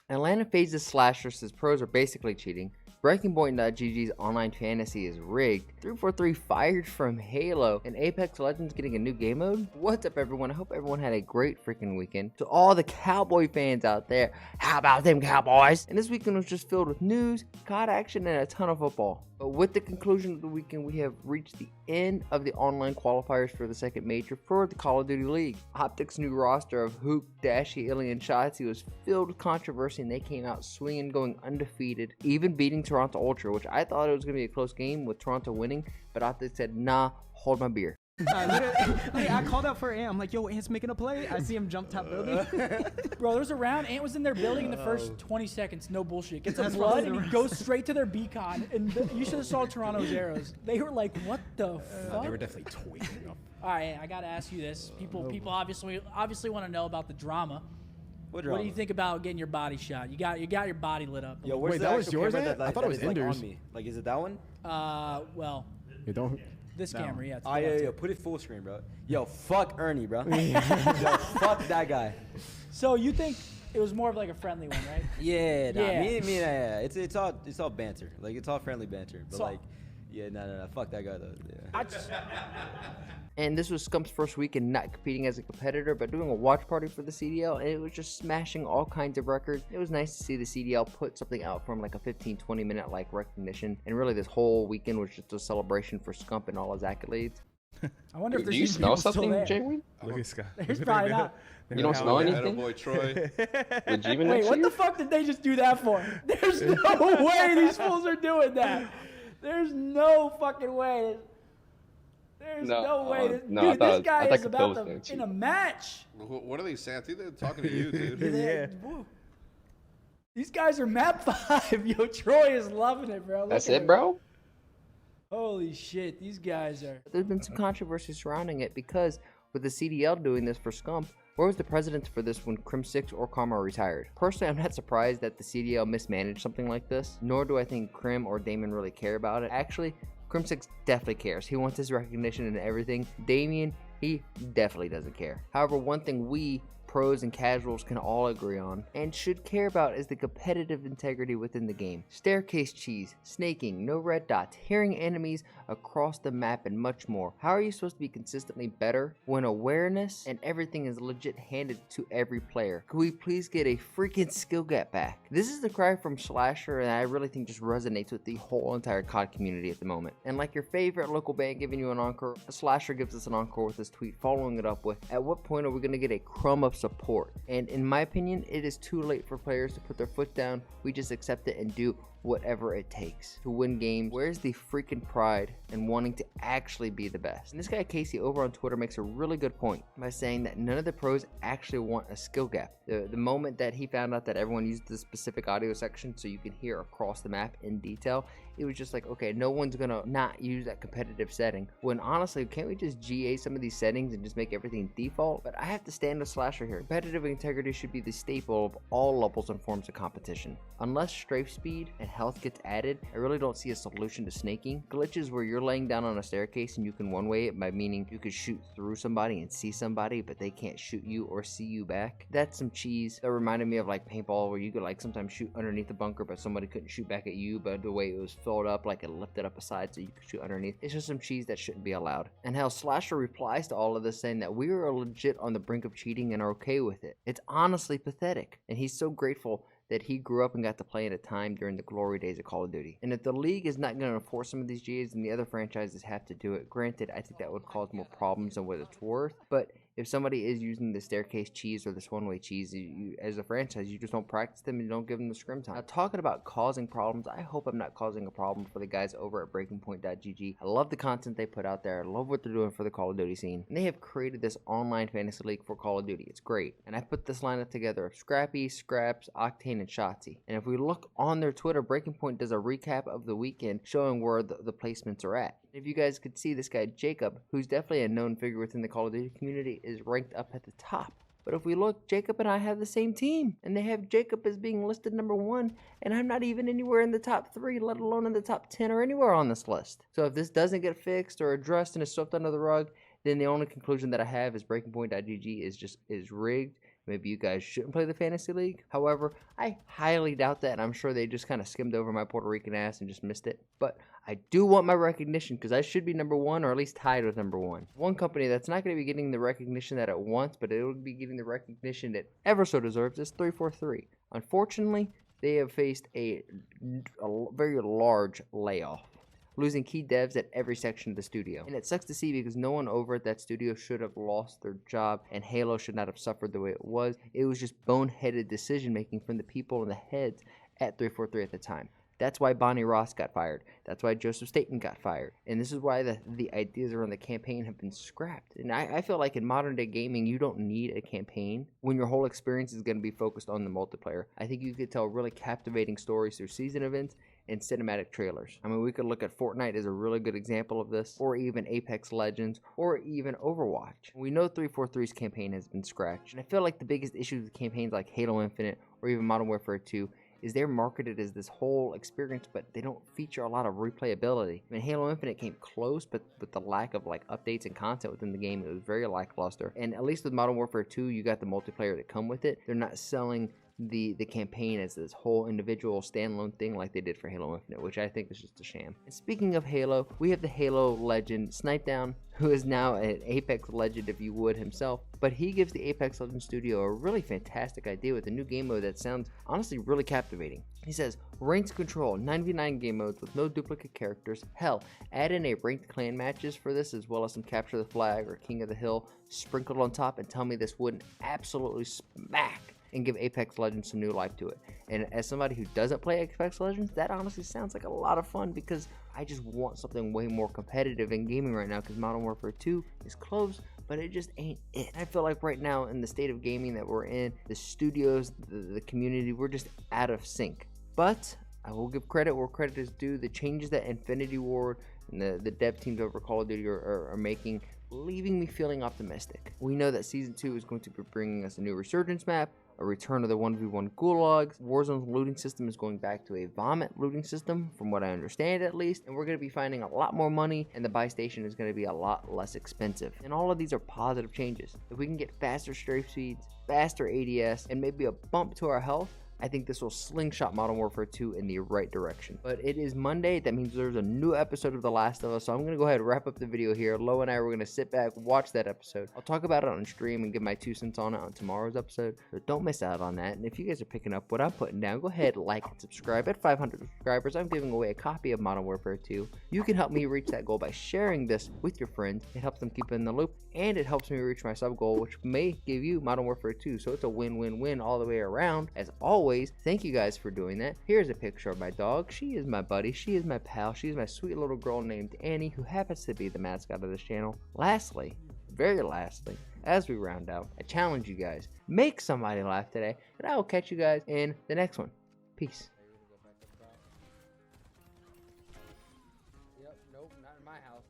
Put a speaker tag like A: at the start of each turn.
A: Atlanta phases Slasher says pros are basically cheating. BreakingPoint.gg's online fantasy is rigged. 343 fired from Halo, and Apex Legends getting a new game mode? What's up, everyone? I hope everyone had a great freaking weekend. To all the Cowboy fans out there, how about them Cowboys? And this weekend was just filled with news, COD action, and a ton of football. But with the conclusion of the weekend, we have reached the end of the online qualifiers for the second major for the Call of Duty League. Optic's new roster of Hook, Dashy, Illy, and Shotzi was filled with controversy, and they came out swinging, going undefeated, even beating Toronto Ultra, which I thought it was going to be a close game with Toronto winning, but Optic said, nah, hold my beer.
B: Literally, I called out for Ant. I'm like, yo, Ant's making a play. I see him jump top building.
C: Bro, there was a round. Ant was in their building in the first 20 seconds. No bullshit. Gets a blood and he goes straight to their beacon. And you should have saw Toronto's arrows. They were like, what the fuck?
D: They were definitely tweaking up.
C: All right, I got to ask you this. People obviously want to know about the drama.
E: What drama?
C: What do you think about getting your body shot? You got your body lit up.
E: Yo, where's
D: Wait,
E: the
D: that was
E: actual
D: yours,
E: camera
D: Ant? I thought it was
E: that is,
D: Ender's.
E: on me? Like, is it that one?
C: Well,
D: You don't.
C: this camera, yeah. It's
E: Oh, yeah, put it full screen, bro. Yo, fuck Ernie, bro. Yo, fuck that guy.
C: So you think it was more of like a friendly one, right?
E: Yeah, nah,
C: Yeah.
E: yeah. It's all banter. Like, it's all friendly banter. But
C: So-
E: like, yeah, no, fuck that guy though. Yeah.
A: And this was Scump's first weekend not competing as a competitor, but doing a watch party for the CDL, and it was just smashing all kinds of records. It was nice to see the CDL put something out from like a 15-20 minute like recognition, and really this whole weekend was just a celebration for Scump and all his accolades.
C: I wonder if
F: Do
C: there's
F: you
C: even
F: smell
C: people still
F: something,
C: there.
F: Jay-Ween?
D: Look at Scott.
C: There's probably not.
F: You don't smell anything?
G: Attaboy Troy.
F: With Jeevan
C: Wait,
F: next
C: what
F: year?
C: the fuck did they just do that for? There's no way these fools are doing that. There's no fucking way. There's no way.
F: no, I
C: Dude,
F: thought-
C: this guy
F: I thought
C: is about
F: Capel was
C: to
F: there,
C: in a match.
G: What are they saying? I think they're talking to you, dude.
D: Yeah.
C: Woo. These guys are map 5. Yo, Troy is loving it, bro. Look
F: That's
C: at
F: it,
C: him.
F: bro?
C: Holy shit, these guys are.
A: There's been some controversy surrounding it because with the CDL doing this for Scump, where was the precedent for this when Crim 6 or Karma retired? Personally, I'm not surprised that the CDL mismanaged something like this, nor do I think Crim or Damon really care about it. Actually, Crim 6 definitely cares. He wants his recognition and everything. Damien, he definitely doesn't care. However, one thing we pros and casuals can all agree on and should care about is the competitive integrity within the game. Staircase cheese, snaking, no red dots, hearing enemies across the map, and much more. How are you supposed to be consistently better when awareness and everything is legit handed to every player? Could we please get a freaking skill gap back? This is the cry from Slasher, and I really think just resonates with the whole entire COD community at the moment. And like your favorite local band giving you an encore, Slasher gives us an encore with this tweet, following it up with, at what point are we going to get a crumb of support? And in my opinion, it is too late for players to put their foot down. We just accept it and do whatever it takes to win games. Where's the freaking pride in wanting to actually be the best? And this guy Casey over on Twitter makes a really good point by saying that none of the pros actually want a skill gap. The moment that he found out that everyone used the specific audio section so you can hear across the map in detail, it was just like, okay, no one's gonna not use that competitive setting. When honestly, can't we just GA some of these settings and just make everything default? But I have to stand with Slasher here. Competitive integrity should be the staple of all levels and forms of competition. Unless strafe speed and health gets added, I really don't see a solution to snaking. Glitches where you're laying down on a staircase and you can one-way it by meaning you could shoot through somebody and see somebody, but they can't shoot you or see you back. That's some cheese. That reminded me of like paintball, where you could like sometimes shoot underneath the bunker, but somebody couldn't shoot back at you, but the way it was filled up, like it lifted up aside so you could shoot underneath. It's just some cheese that shouldn't be allowed. And how Slasher replies to all of this, saying that we are legit on the brink of cheating and are okay with it. It's honestly pathetic. And he's so grateful that he grew up and got to play at a time during the glory days of Call of Duty. And if the league is not going to enforce some of these GAs, then the other franchises have to do it. Granted, I think that would cause more problems than what it's worth, but if somebody is using the staircase cheese or this one-way cheese, you, as a franchise, you just don't practice them and you don't give them the scrim time. Now, talking about causing problems, I hope I'm not causing a problem for the guys over at BreakingPoint.gg. I love the content they put out there. I love what they're doing for the Call of Duty scene. And they have created this online fantasy league for Call of Duty. It's great. And I put this lineup together of Scrappy, Scraps, Octane, and Shotzi. And if we look on their Twitter, Breaking Point does a recap of the weekend showing where the placements are at. If you guys could see, this guy Jacob, who's definitely a known figure within the Call of Duty community, is ranked up at the top. But if we look, Jacob and I have the same team, and they have Jacob as being listed number 1, and I'm not even anywhere in the top 3, let alone in the top 10 or anywhere on this list. So if this doesn't get fixed or addressed and is swept under the rug, then the only conclusion that I have is BreakingPoint.gg is rigged, maybe you guys shouldn't play the Fantasy League. However, I highly doubt that, and I'm sure they just kind of skimmed over my Puerto Rican ass and just missed it. But I do want my recognition because I should be #1 or at least tied with #1. One company that's not going to be getting the recognition that it wants, but it will be getting the recognition it ever so deserves is 343. Unfortunately, they have faced a very large layoff, losing key devs at every section of the studio. And it sucks to see because no one over at that studio should have lost their job, and Halo should not have suffered the way it was. It was just boneheaded decision making from the people in the heads at 343 at the time. That's why Bonnie Ross got fired. That's why Joseph Staten got fired. And this is why the ideas around the campaign have been scrapped. And I feel like in modern day gaming, you don't need a campaign when your whole experience is going to be focused on the multiplayer. I think you could tell really captivating stories through season events and cinematic trailers. I mean, we could look at Fortnite as a really good example of this, or even Apex Legends, or even Overwatch. We know 343's campaign has been scratched. And I feel like the biggest issue with campaigns like Halo Infinite or even Modern Warfare 2 is they're marketed as this whole experience, but they don't feature a lot of replayability. I mean, Halo Infinite came close, but with the lack of like updates and content within the game, it was very lackluster. And at least with Modern Warfare 2, you got the multiplayer that come with it. They're not selling the campaign as this whole individual standalone thing like they did for Halo Infinite, which I think is just a sham. And speaking of Halo, we have the Halo legend Snipedown, who is now an Apex legend, if you would, himself. But he gives the Apex Legends studio a really fantastic idea with a new game mode that sounds honestly really captivating. He says, ranked control, 9v9 game modes with no duplicate characters. Hell, add in a ranked clan matches for this, as well as some capture the flag or king of the hill sprinkled on top, and tell me this wouldn't absolutely smack and give Apex Legends some new life to it. And as somebody who doesn't play Apex Legends, that honestly sounds like a lot of fun because I just want something way more competitive in gaming right now because Modern Warfare 2 is close, but it just ain't it. I feel like right now in the state of gaming that we're in, the studios, the community, we're just out of sync. But I will give credit where credit is due. The changes that Infinity Ward and the dev teams over Call of Duty are making, leaving me feeling optimistic. We know that Season 2 is going to be bringing us a new Resurgence map, a return of the 1v1 gulags. Warzone's looting system is going back to a vomit looting system, from what I understand at least, and we're going to be finding a lot more money, and the buy station is going to be a lot less expensive. And all of these are positive changes. If we can get faster strafe speeds, faster ADS, and maybe a bump to our health, I think this will slingshot Modern Warfare 2 in the right direction. But it is Monday. That means there's a new episode of The Last of Us. So I'm going to go ahead and wrap up the video here. Lo and I are going to sit back, watch that episode. I'll talk about it on stream and give my 2 cents on it on tomorrow's episode. So don't miss out on that. And if you guys are picking up what I'm putting down, go ahead, like and subscribe. At 500 subscribers, I'm giving away a copy of Modern Warfare 2. You can help me reach that goal by sharing this with your friends. It helps them keep in the loop. And it helps me reach my sub goal, which may give you Modern Warfare 2. So it's a win-win-win all the way around. As always, thank you guys for doing that. Here's a picture of my dog. She is my buddy. She is my pal. She's my sweet little girl named Annie, who happens to be the mascot of this channel. Lastly, very lastly, as we round out, I challenge you guys, make somebody laugh today, and I will catch you guys in the next one. Peace. Yep, nope, not in my house.